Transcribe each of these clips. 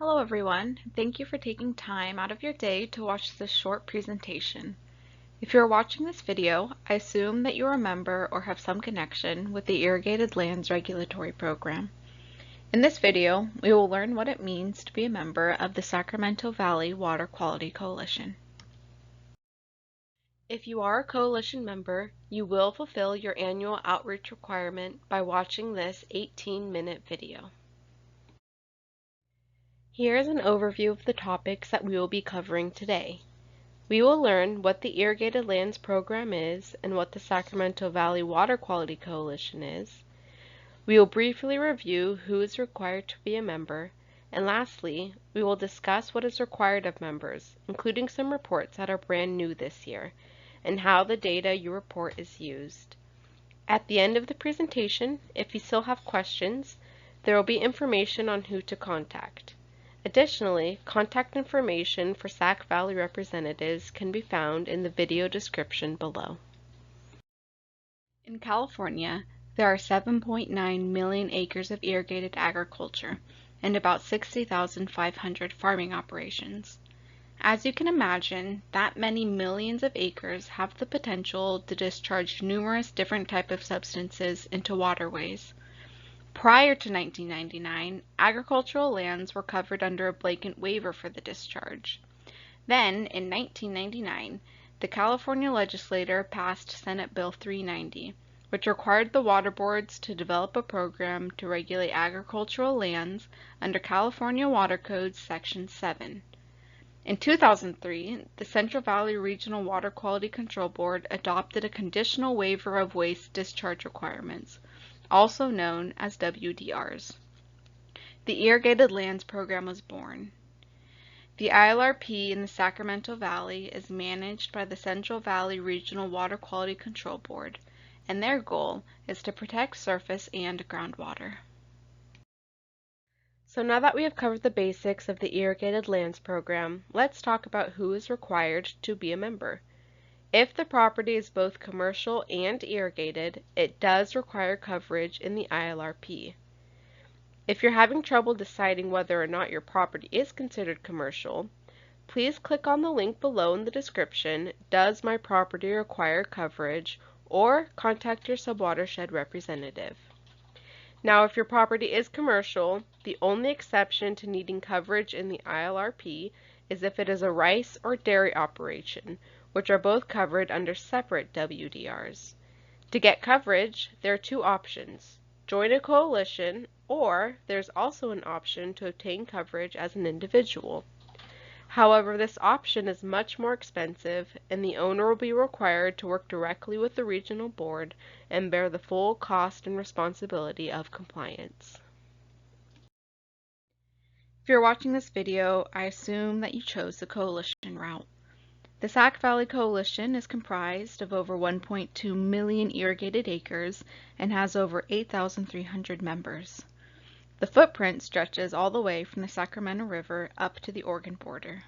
Hello everyone, thank you for taking time out of your day to watch this short presentation. If you're watching this video, I assume that you're a member or have some connection with the Irrigated Lands Regulatory Program. In this video, we will learn what it means to be a member of the Sacramento Valley Water Quality Coalition. If you are a coalition member, you will fulfill your annual outreach requirement by watching this 18-minute video. Here is an overview of the topics that we will be covering today. We will learn what the Irrigated Lands Program is and what the Sacramento Valley Water Quality Coalition is. We will briefly review who is required to be a member, and lastly, we will discuss what is required of members, including some reports that are brand new this year, and how the data you report is used. At the end of the presentation, if you still have questions, there will be information on who to contact. Additionally, contact information for Sac-Valley representatives can be found in the video description below. In California, there are 7.9 million acres of irrigated agriculture and about 60,500 farming operations. As you can imagine, that many millions of acres have the potential to discharge numerous different types of substances into waterways. Prior to 1999, agricultural lands were covered under a blanket waiver for the discharge. Then, in 1999, the California legislature passed Senate Bill 390, which required the water boards to develop a program to regulate agricultural lands under California Water Code Section 7. In 2003, the Central Valley Regional Water Quality Control Board adopted a conditional waiver of waste discharge requirements, also known as WDRs. The Irrigated Lands Program was born. The ILRP in the Sacramento Valley is managed by the Central Valley Regional Water Quality Control Board, and their goal is to protect surface and groundwater. So now that we have covered the basics of the Irrigated Lands Program, let's talk about who is required to be a member. If the property is both commercial and irrigated, it does require coverage in the ILRP. If you're having trouble deciding whether or not your property is considered commercial, please click on the link below in the description, Does my property require coverage? Or contact your subwatershed representative. Now, if your property is commercial, the only exception to needing coverage in the ILRP is if it is a rice or dairy operation, which are both covered under separate WDRs. To get coverage, there are two options: join a coalition, or there's also an option to obtain coverage as an individual. However, this option is much more expensive, and the owner will be required to work directly with the regional board and bear the full cost and responsibility of compliance. If you're watching this video, I assume that you chose the coalition route. The Sac-Valley Coalition is comprised of over 1.2 million irrigated acres and has over 8,300 members. The footprint stretches all the way from the Sacramento River up to the Oregon border.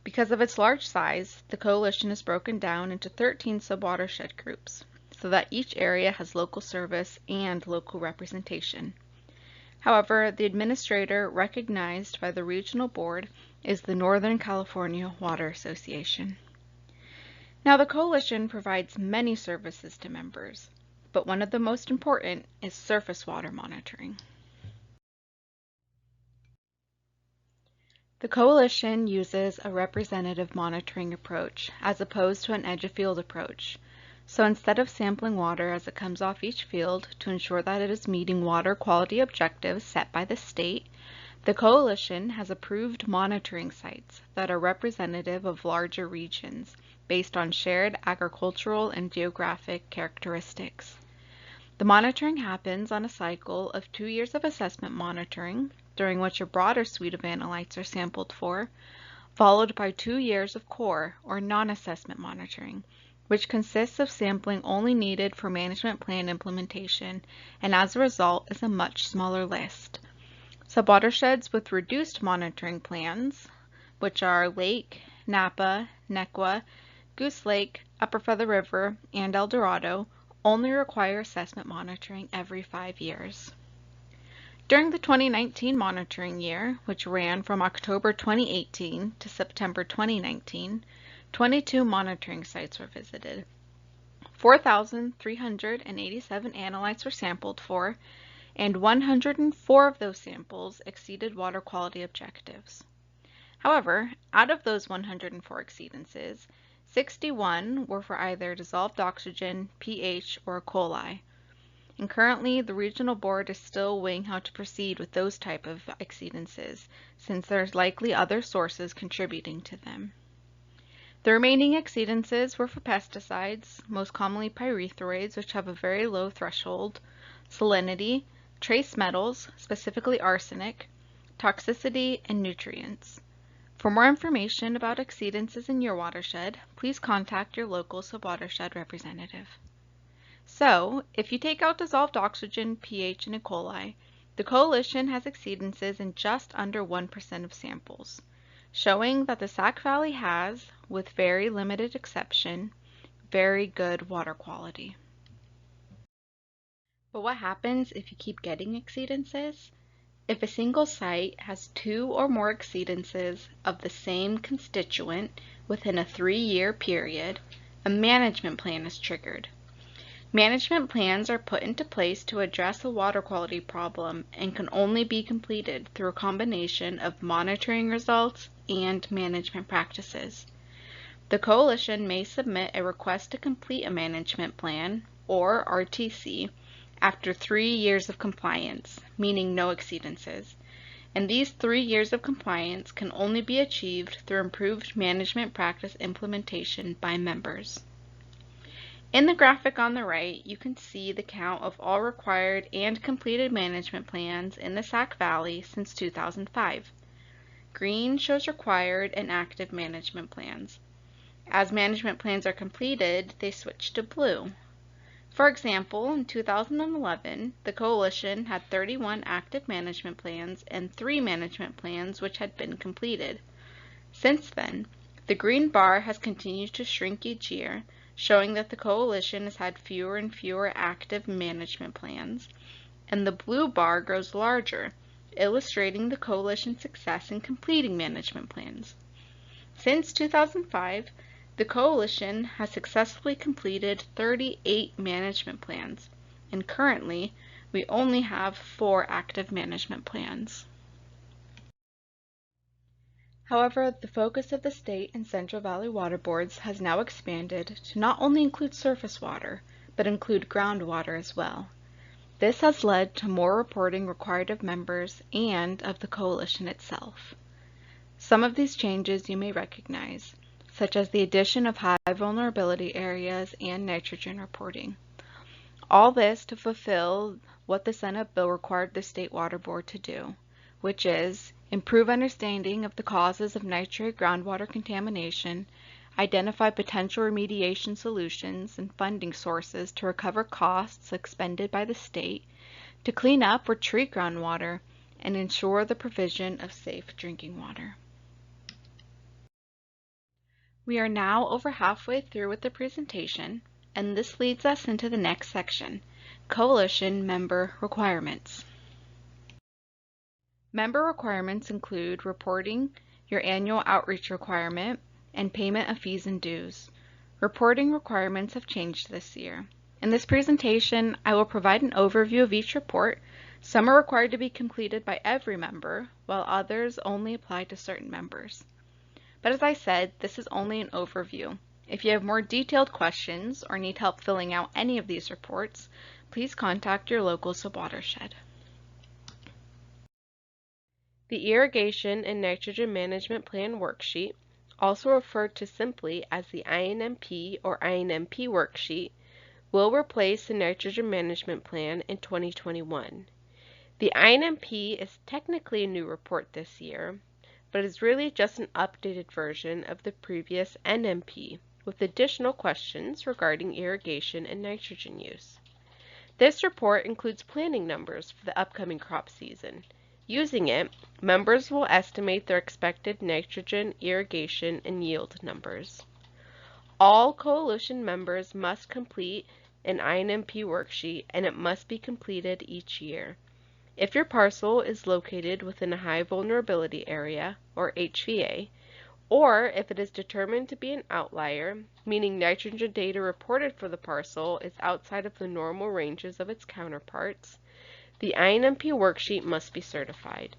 Because of its large size, the coalition is broken down into 13 subwatershed groups, so that each area has local service and local representation. However, the administrator recognized by the regional board is the Northern California Water Association. Now, the coalition provides many services to members, but one of the most important is surface water monitoring. The coalition uses a representative monitoring approach as opposed to an edge-of-field approach. So instead of sampling water as it comes off each field to ensure that it is meeting water quality objectives set by the state, the coalition has approved monitoring sites that are representative of larger regions based on shared agricultural and geographic characteristics. The monitoring happens on a cycle of 2 years of assessment monitoring, during which a broader suite of analytes are sampled for, followed by 2 years of core or non-assessment monitoring, which consists of sampling only needed for management plan implementation, and as a result is a much smaller list. Subwatersheds with reduced monitoring plans, which are Lake, Napa, Nequa, Goose Lake, Upper Feather River, and El Dorado, only require assessment monitoring every 5 years. During the 2019 monitoring year, which ran from October 2018 to September 2019, 22 monitoring sites were visited. 4,387 analytes were sampled for, and 104 of those samples exceeded water quality objectives. However, out of those 104 exceedances, 61 were for either dissolved oxygen, pH, or E. coli. And currently, the regional board is still weighing how to proceed with those type of exceedances, since there's likely other sources contributing to them. The remaining exceedances were for pesticides, most commonly pyrethroids, which have a very low threshold, salinity, trace metals, specifically arsenic, toxicity, and nutrients. For more information about exceedances in your watershed, please contact your local subwatershed representative. So, if you take out dissolved oxygen, pH, and E. coli, the coalition has exceedances in just under 1% of samples, showing that the Sac-Valley has, with very limited exception, very good water quality. But what happens if you keep getting exceedances? If a single site has 2 or more exceedances of the same constituent within a 3-year period, a management plan is triggered. Management plans are put into place to address a water quality problem and can only be completed through a combination of monitoring results and management practices. The coalition may submit a request to complete a management plan, or RTC, after 3 years of compliance, meaning no exceedances, and these 3 years of compliance can only be achieved through improved management practice implementation by members. In the graphic on the right, you can see the count of all required and completed management plans in the Sac-Valley since 2005. Green shows required and active management plans. As management plans are completed, they switch to blue. For example, in 2011, the coalition had 31 active management plans and 3 management plans which had been completed. Since then, the green bar has continued to shrink each year, showing that the coalition has had fewer and fewer active management plans, and the blue bar grows larger, illustrating the coalition's success in completing management plans. Since 2005, the coalition has successfully completed 38 management plans, and currently we only have 4 active management plans. However, the focus of the State and Central Valley Water Boards has now expanded to not only include surface water, but include groundwater as well. This has led to more reporting required of members and of the coalition itself. Some of these changes you may recognize, such as the addition of high vulnerability areas and nitrogen reporting. All this to fulfill what the Senate bill required the State Water Board to do, which is improve understanding of the causes of nitrate groundwater contamination, identify potential remediation solutions and funding sources to recover costs expended by the state, to clean up or treat groundwater, and ensure the provision of safe drinking water. We are now over halfway through with the presentation, and this leads us into the next section, Coalition Member Requirements. Member requirements include reporting your annual outreach requirement and payment of fees and dues. Reporting requirements have changed this year. In this presentation, I will provide an overview of each report. Some are required to be completed by every member, while others only apply to certain members. But as I said, this is only an overview. If you have more detailed questions or need help filling out any of these reports, please contact your local subwatershed. The Irrigation and Nitrogen Management Plan Worksheet, also referred to simply as the INP or INP Worksheet, will replace the Nitrogen Management Plan in 2021. The INP is technically a new report this year, but is really just an updated version of the previous NMP with additional questions regarding irrigation and nitrogen use. This report includes planning numbers for the upcoming crop season. Using it, members will estimate their expected nitrogen, irrigation, and yield numbers. All coalition members must complete an INP worksheet, and it must be completed each year. If your parcel is located within a high vulnerability area, or HVA, or if it is determined to be an outlier, meaning nitrogen data reported for the parcel is outside of the normal ranges of its counterparts, the INP worksheet must be certified.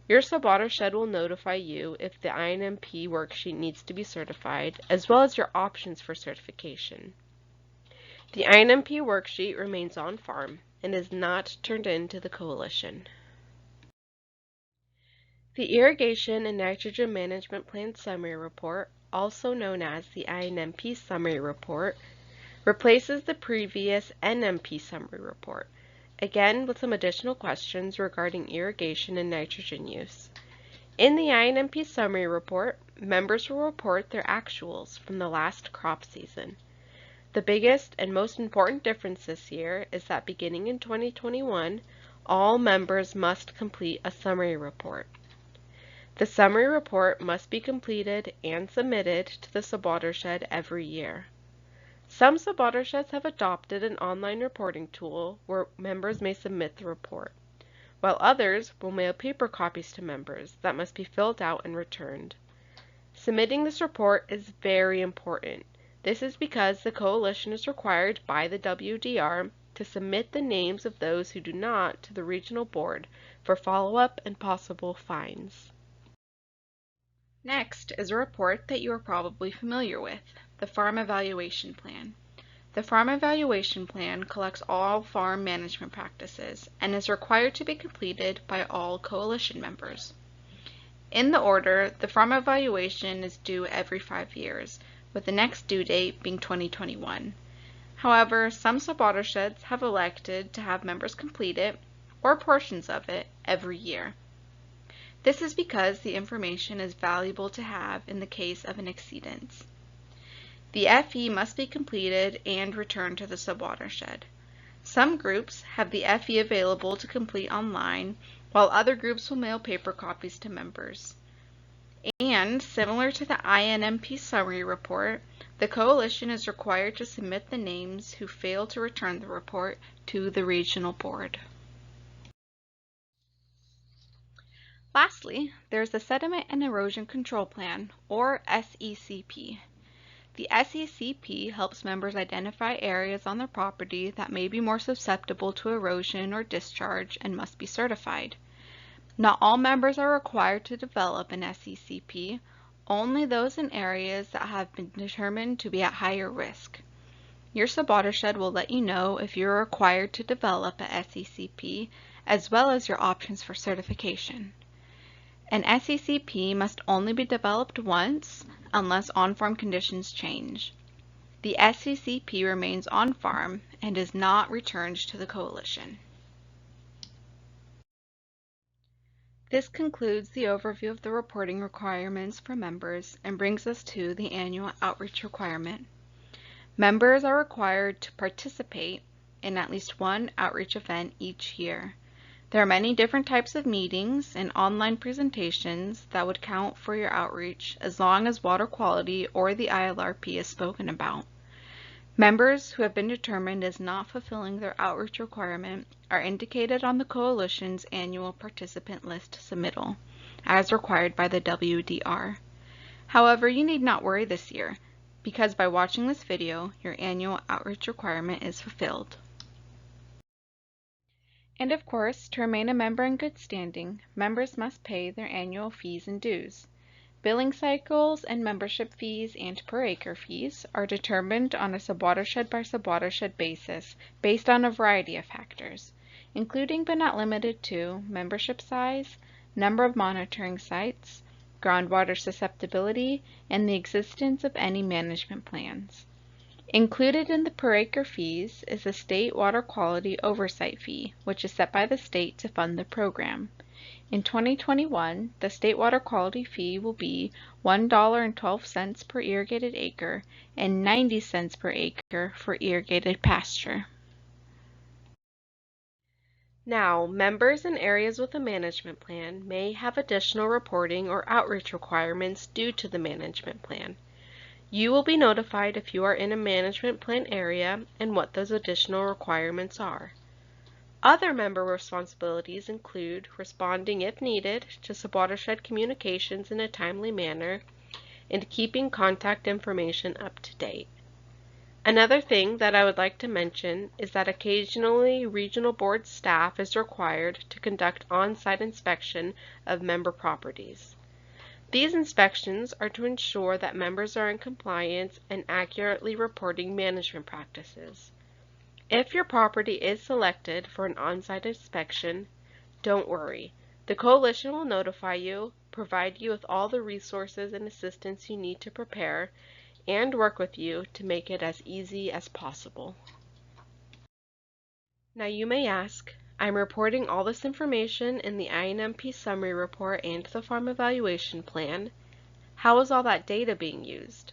Your subwatershed will notify you if the INP worksheet needs to be certified, as well as your options for certification. The INP worksheet remains on farm and is not turned in to the coalition. The Irrigation and Nitrogen Management Plan Summary Report, also known as the INP Summary Report, replaces the previous NMP Summary Report, again with some additional questions regarding irrigation and nitrogen use. In the INP Summary Report, members will report their actuals from the last crop season. The biggest and most important difference this year is that beginning in 2021, all members must complete a summary report. The summary report must be completed and submitted to the subwatershed every year. Some subwatersheds have adopted an online reporting tool where members may submit the report, while others will mail paper copies to members that must be filled out and returned. Submitting this report is very important. This is because the coalition is required by the WDR to submit the names of those who do not to the regional board for follow-up and possible fines. Next is a report that you are probably familiar with, the Farm Evaluation Plan. The Farm Evaluation Plan collects all farm management practices and is required to be completed by all coalition members. In the order, the Farm Evaluation is due every 5 years, with the next due date being 2021. However, some subwatersheds have elected to have members complete it, or portions of it, every year. This is because the information is valuable to have in the case of an exceedance. The FE must be completed and returned to the subwatershed. Some groups have the FE available to complete online, while other groups will mail paper copies to members. And, similar to the INP Summary Report, the coalition is required to submit the names who fail to return the report to the regional board. Lastly, there is the Sediment and Erosion Control Plan, or SECP. The SECP helps members identify areas on their property that may be more susceptible to erosion or discharge and must be certified. Not all members are required to develop an SECP, only those in areas that have been determined to be at higher risk. Your subwatershed will let you know if you are required to develop a SECP, as well as your options for certification. An SECP must only be developed once, unless on-farm conditions change. The SECP remains on-farm and is not returned to the coalition. This concludes the overview of the reporting requirements for members and brings us to the annual outreach requirement. Members are required to participate in at least one outreach event each year. There are many different types of meetings and online presentations that would count for your outreach as long as water quality or the ILRP is spoken about. Members who have been determined as not fulfilling their outreach requirement are indicated on the coalition's annual participant list submittal, as required by the WDR. However, you need not worry this year, because by watching this video, your annual outreach requirement is fulfilled. And of course, to remain a member in good standing, members must pay their annual fees and dues. Billing cycles and membership fees and per acre fees are determined on a subwatershed by subwatershed basis based on a variety of factors, including but not limited to membership size, number of monitoring sites, groundwater susceptibility, and the existence of any management plans. Included in the per acre fees is the State Water Quality Oversight Fee, which is set by the state to fund the program. In 2021, the state water quality fee will be $1.12 per irrigated acre and 90 cents per acre for irrigated pasture. Now, members in areas with a management plan may have additional reporting or outreach requirements due to the management plan. You will be notified if you are in a management plan area and what those additional requirements are. Other member responsibilities include responding if needed to subwatershed communications in a timely manner and keeping contact information up to date. Another thing that I would like to mention is that occasionally regional board staff is required to conduct on-site inspection of member properties. These inspections are to ensure that members are in compliance and accurately reporting management practices. If your property is selected for an on-site inspection, don't worry. The Coalition will notify you, provide you with all the resources and assistance you need to prepare, and work with you to make it as easy as possible. Now you may ask, I'm reporting all this information in the INP Summary Report and the Farm Evaluation Plan. How is all that data being used?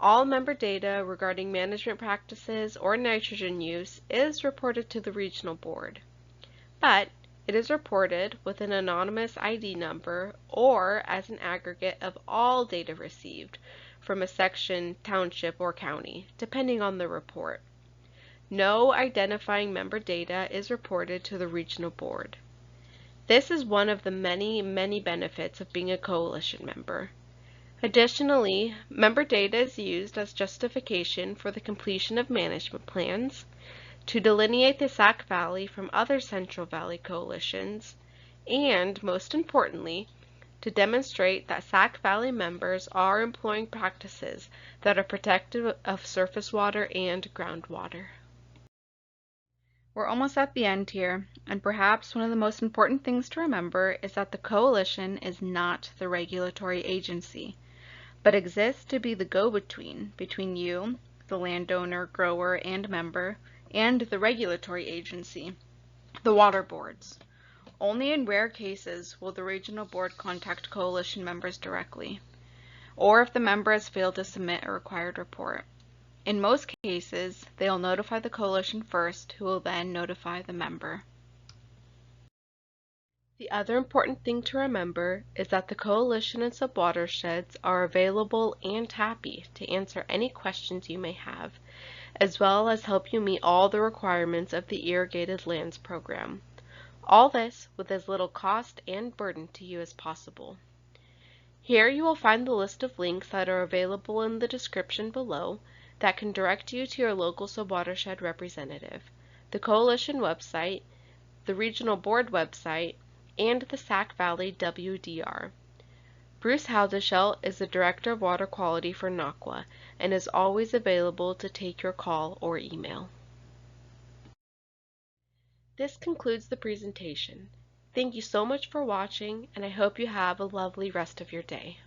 All member data regarding management practices or nitrogen use is reported to the Regional Board, but it is reported with an anonymous ID number or as an aggregate of all data received from a section, township, or county, depending on the report. No identifying member data is reported to the Regional Board. This is one of the many benefits of being a Coalition member. Additionally, member data is used as justification for the completion of management plans, to delineate the Sac-Valley from other Central Valley coalitions, and, most importantly, to demonstrate that Sac-Valley members are employing practices that are protective of surface water and groundwater. We're almost at the end here, and perhaps one of the most important things to remember is that the Coalition is not the regulatory agency, but exists to be the go-between between you, the landowner, grower, and member, and the regulatory agency, the water boards. Only in rare cases will the Regional Board contact Coalition members directly, or if the member has failed to submit a required report. In most cases, they will notify the Coalition first, who will then notify the member. The other important thing to remember is that the Coalition and subwatersheds are available and happy to answer any questions you may have, as well as help you meet all the requirements of the Irrigated Lands Program. All this with as little cost and burden to you as possible. Here you will find the list of links that are available in the description below that can direct you to your local subwatershed representative, the Coalition website, the Regional Board website, and the Sac-Valley WDR. Bruce Haldeschel is the Director of Water Quality for NAQUA and is always available to take your call or email. This concludes the presentation. Thank you so much for watching, and I hope you have a lovely rest of your day.